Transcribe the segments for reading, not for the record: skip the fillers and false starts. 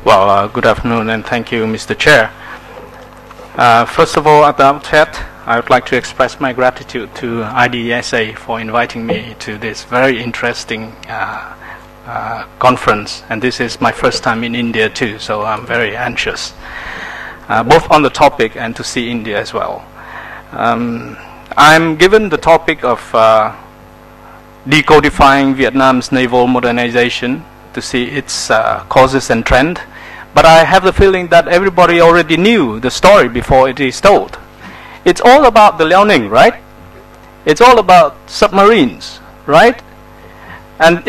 Well, good afternoon and thank you, Mr. Chair. First of all, at the outset, I would like to express my gratitude to IDSA for inviting me to this very interesting conference. And this is my first time in India too, so I'm very anxious, both on the topic and to see India as well. I'm given the topic of decodifying Vietnam's naval modernization to see its causes and trend. But I have the feeling that everybody already knew the story before it is told. It's all about the Liaoning, right? It's all about submarines, right? And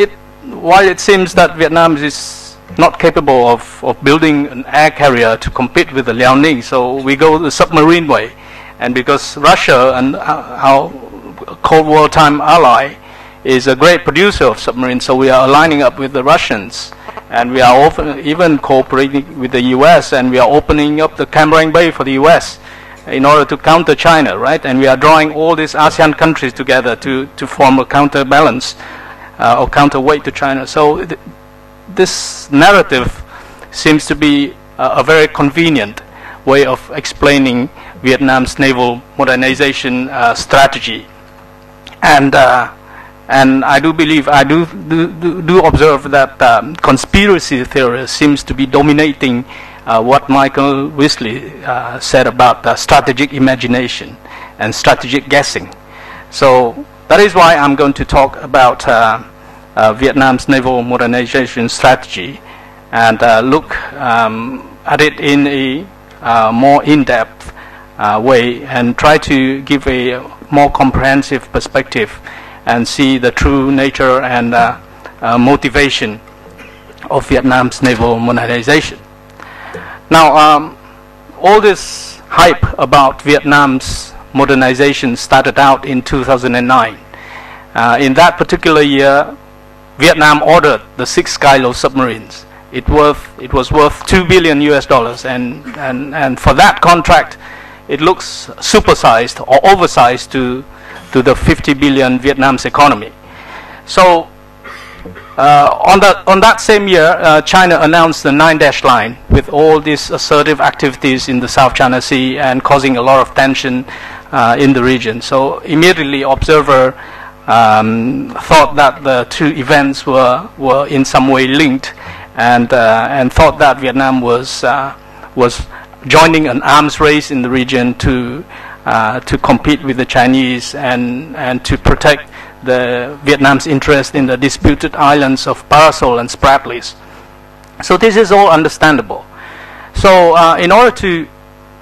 while it seems that Vietnam is not capable of building an air carrier to compete with the Liaoning, so we go the submarine way. And because Russia and our Cold War time ally is a great producer of submarines, so we are aligning up with the Russians. And we are even cooperating with the US, and we are opening up the Cam Ranh Bay for the US in order to counter China, right? And we are drawing all these ASEAN countries together to form a counterbalance or counterweight to China. So this narrative seems to be a very convenient way of explaining Vietnam's naval modernization strategy. And I do believe, I do observe that conspiracy theory seems to be dominating what Michael Weasley said about strategic imagination and strategic guessing. So that is why I'm going to talk about Vietnam's naval modernization strategy and look at it in a more in-depth way and try to give a more comprehensive perspective and see the true nature and motivation of Vietnam's naval modernization. Now, all this hype about Vietnam's modernization started out in 2009. In that particular year, Vietnam ordered the 6 Skylo submarines. It was worth $2 billion US, and for that contract, it looks supersized or oversized to the 50 billion Vietnam's economy. So on that same year, China announced the 9-dash line with all these assertive activities in the South China Sea and causing a lot of tension in the region. So immediately observer thought that the two events were in some way linked, and thought that Vietnam was joining an arms race in the region to compete with the Chinese and to protect the Vietnam's interest in the disputed islands of Paracel and Spratlys. So this is all understandable. So in order to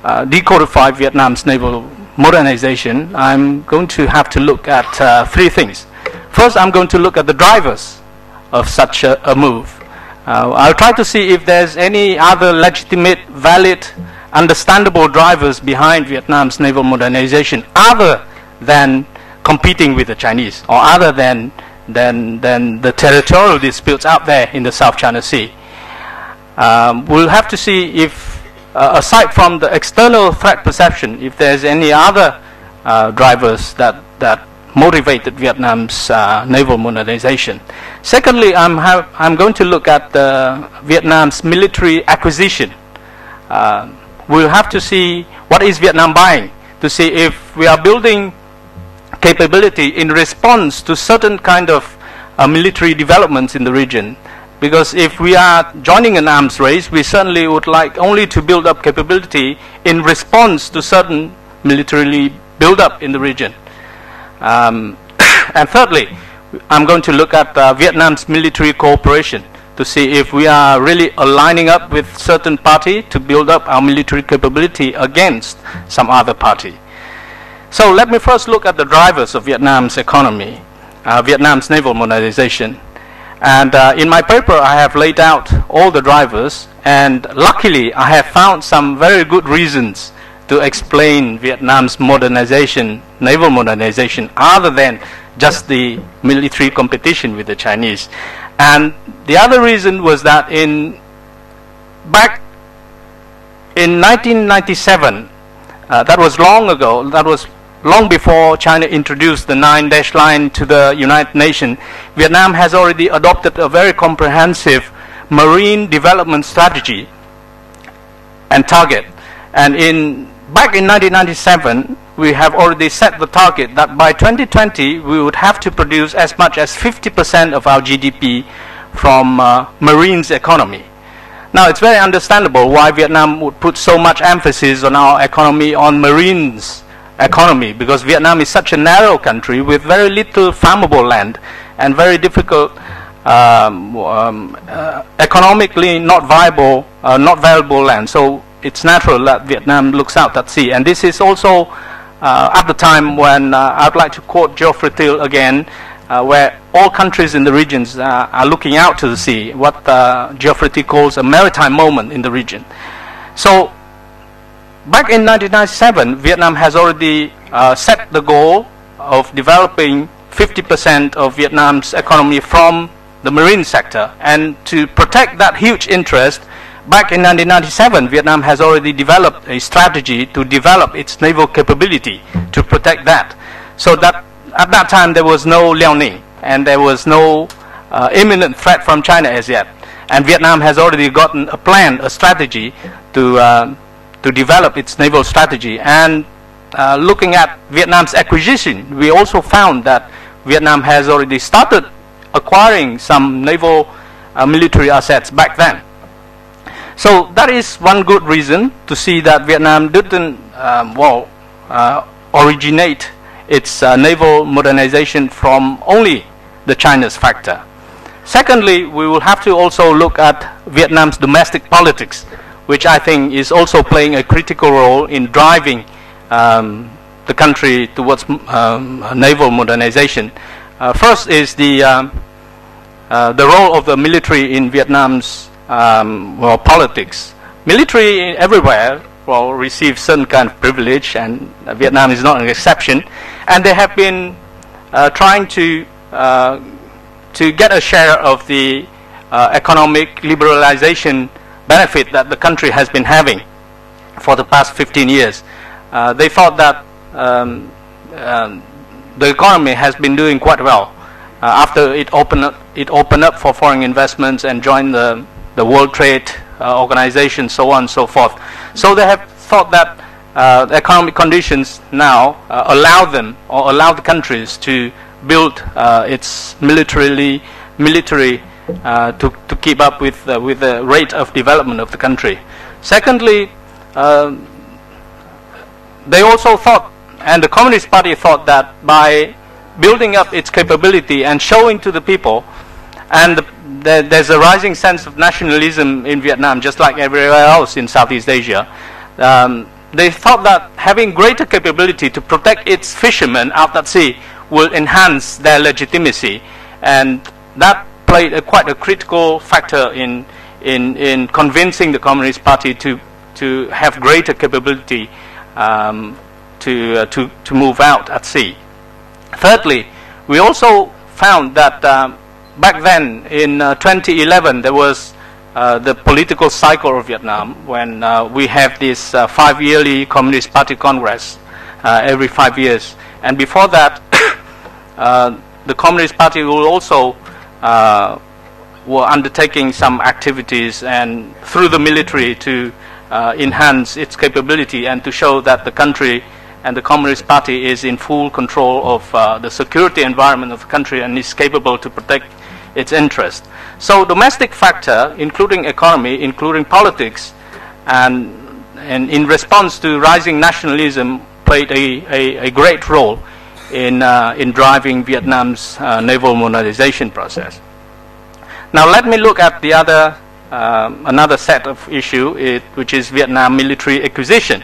decodify Vietnam's naval modernization, I'm going to have to look at 3 things. First, I'm going to look at the drivers of such a move. I'll try to see if there's any other legitimate, valid, understandable drivers behind Vietnam's naval modernization other than competing with the Chinese, or other than the territorial disputes out there in the South China Sea. We'll have to see if, aside from the external threat perception, if there's any other drivers that motivated Vietnam's naval modernization. Secondly, I'm going to look at Vietnam's military acquisition. We'll have to see what is Vietnam buying, to see if we are building capability in response to certain kind of military developments in the region. Because if we are joining an arms race, we certainly would like only to build up capability in response to certain militarily build up in the region. And thirdly, I'm going to look at Vietnam's military cooperation to see if we are really aligning up with certain party to build up our military capability against some other party. So let me first look at the drivers of Vietnam's economy, Vietnam's naval modernization. And in my paper, I have laid out all the drivers, and luckily I have found some very good reasons to explain Vietnam's modernization, naval modernization, other than just the military competition with the Chinese. And the other reason was that back in 1997, that was long ago, that was long before China introduced the 9-dash line to the United Nations, Vietnam has already adopted a very comprehensive marine development strategy and target. And back in 1997, we have already set the target that by 2020 we would have to produce as much as 50% of our GDP from marine's economy. Now, it's very understandable why Vietnam would put so much emphasis on our economy, on marine's economy, because Vietnam is such a narrow country with very little farmable land and very difficult, economically not viable, not valuable land. So it's natural that Vietnam looks out at sea. And this is also at the time when I'd like to quote Geoffrey Thiel again, where all countries in the regions are looking out to the sea, what Geoffrey Thiel calls a maritime moment in the region. So back in 1997, Vietnam has already set the goal of developing 50% of Vietnam's economy from the marine sector. And to protect that huge interest, back in 1997, Vietnam has already developed a strategy to develop its naval capability to protect that. So that at that time there was no Liaoning and there was no imminent threat from China as yet. And Vietnam has already gotten a plan, a strategy to develop its naval strategy. And looking at Vietnam's acquisition, we also found that Vietnam has already started acquiring some naval military assets back then. So that is one good reason to see that Vietnam didn't originate its naval modernization from only the China's factor. Secondly, we will have to also look at Vietnam's domestic politics, which I think is also playing a critical role in driving the country towards naval modernization. First is the role of the military in Vietnam's politics. Military everywhere receive certain kind of privilege, and Vietnam is not an exception. And they have been trying to get a share of the economic liberalization benefit that the country has been having for the past 15 years. They thought that the economy has been doing quite well after it opened up for foreign investments and joined the World Trade Organization, so on and so forth. So they have thought that the economic conditions now allow them, or allow the countries to build its military to keep up with the rate of development of the country. Secondly, they also thought, and the Communist Party thought, that by building up its capability and showing to the people, and there's a rising sense of nationalism in Vietnam, just like everywhere else in Southeast Asia. They thought that having greater capability to protect its fishermen out at sea will enhance their legitimacy, and that played quite a critical factor in convincing the Communist Party to have greater capability to move out at sea. Thirdly, we also found that back then in 2011 there was the political cycle of Vietnam, when we have this 5-yearly Communist Party Congress every 5 years. And before that, the Communist Party will also were undertaking some activities and through the military to enhance its capability and to show that the country and the Communist Party is in full control of the security environment of the country and is capable to protect its interest. So domestic factor, including economy, including politics, and in response to rising nationalism, played a great role in driving Vietnam's naval modernization process. Now let me look at the other another set of issue, which is Vietnam military acquisition.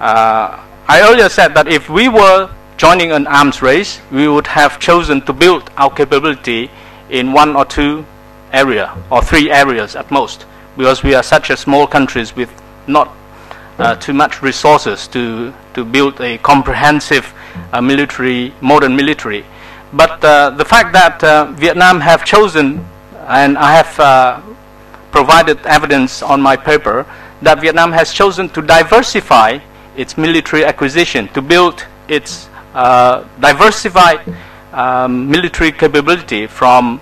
I earlier said that if we were joining an arms race, we would have chosen to build our capability in 1 or 2 areas, or 3 areas at most, because we are such a small countries with not too much resources to build a comprehensive modern military. But the fact that Vietnam have chosen, and I have provided evidence on my paper, that Vietnam has chosen to diversify its military acquisition, to build its diversified military capability from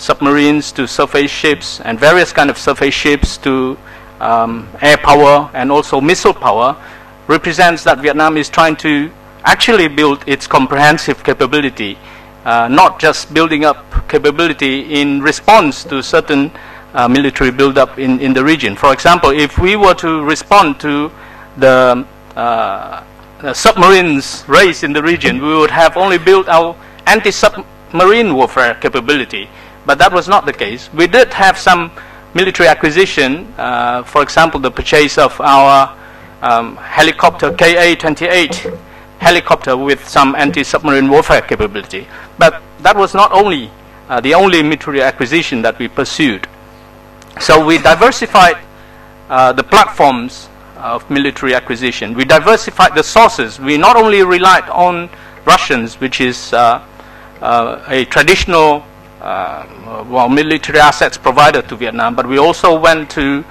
submarines to surface ships and various kind of surface ships to air power and also missile power, represents that Vietnam is trying to actually build its comprehensive capability, not just building up capability in response to certain military build-up in the region. For example, if we were to respond to the submarines raised in the region, we would have only built our anti-submarine warfare capability, but that was not the case. We did have some military acquisition, for example, the purchase of our helicopter KA-28 helicopter with some anti-submarine warfare capability. But that was not only the only military acquisition that we pursued. So we diversified the platforms of military acquisition. We diversified the sources. We not only relied on Russians, which is a traditional military assets provider to Vietnam, but we also went to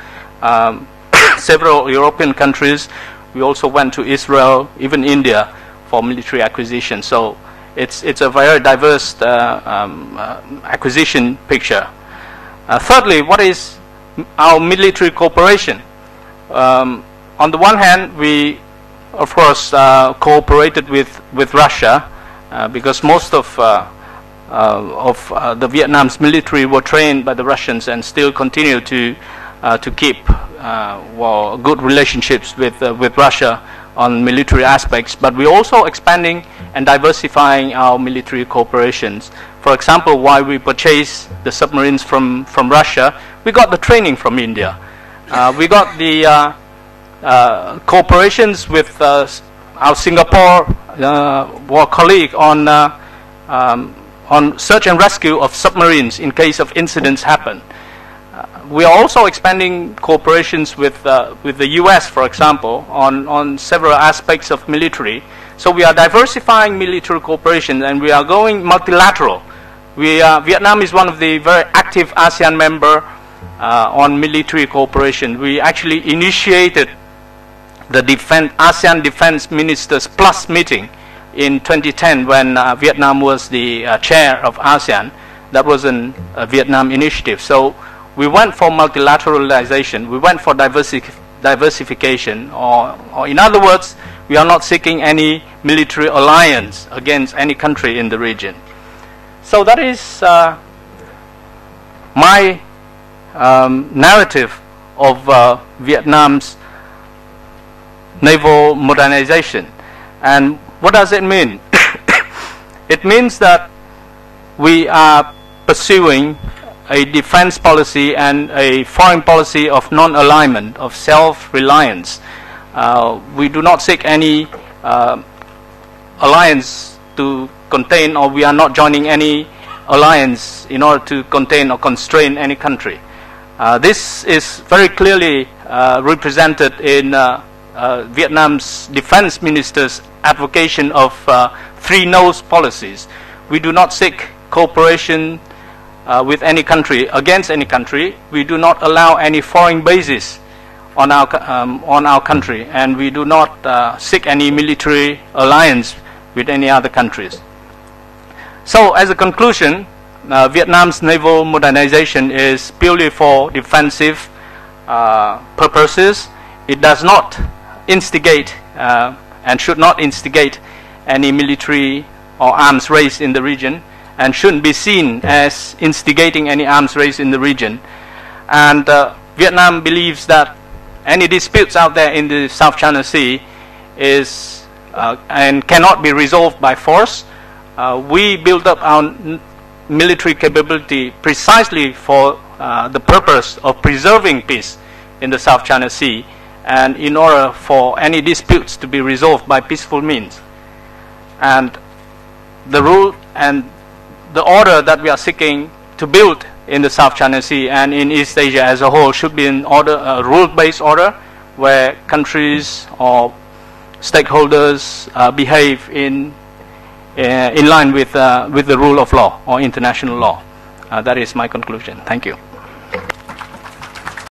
several European countries. We also went to Israel, even India, for military acquisition. So it's a very diverse acquisition picture. Thirdly, what is our military cooperation? On the one hand, we of course cooperated with Russia because most of the Vietnam's military were trained by the Russians and still continue to keep good relationships with Russia on military aspects. But we're also expanding and diversifying our military cooperations. For example, while we purchased the submarines from Russia, we got the training from India. We got the cooperations with our Singapore colleague on search and rescue of submarines in case of incidents happen. We are also expanding cooperations with the US, for example, on several aspects of military. So we are diversifying military cooperation and we are going multilateral. Vietnam is one of the very active ASEAN member on military cooperation. We actually initiated the ASEAN Defense Ministers Plus meeting in 2010 when Vietnam was the chair of ASEAN. That was a Vietnam initiative. So we went for multilateralization, we went for diversification, or in other words, we are not seeking any military alliance against any country in the region. So that is my narrative of Vietnam's naval modernization. And what does it mean? It means that we are pursuing a defense policy and a foreign policy of non-alignment, of self-reliance. We do not seek any alliance to contain, or we are not joining any alliance in order to contain or constrain any country. This is very clearly represented in Vietnam's defense minister's advocation of three no's policies. We do not seek cooperation with any country, against any country. We do not allow any foreign bases on our country, and we do not seek any military alliance with any other countries. So as a conclusion, Vietnam's naval modernization is purely for defensive purposes. It does not instigate and should not instigate any military or arms race in the region, and shouldn't be seen as instigating any arms race in the region. And Vietnam believes that any disputes out there in the South China Sea is and cannot be resolved by force. We build up our military capability precisely for the purpose of preserving peace in the South China Sea, and in order for any disputes to be resolved by peaceful means. And the rule and the order that we are seeking to build in the South China Sea and in East Asia as a whole should be an order, a rule-based order, where countries or stakeholders behave in line with the rule of law or international law. That is my conclusion. Thank you.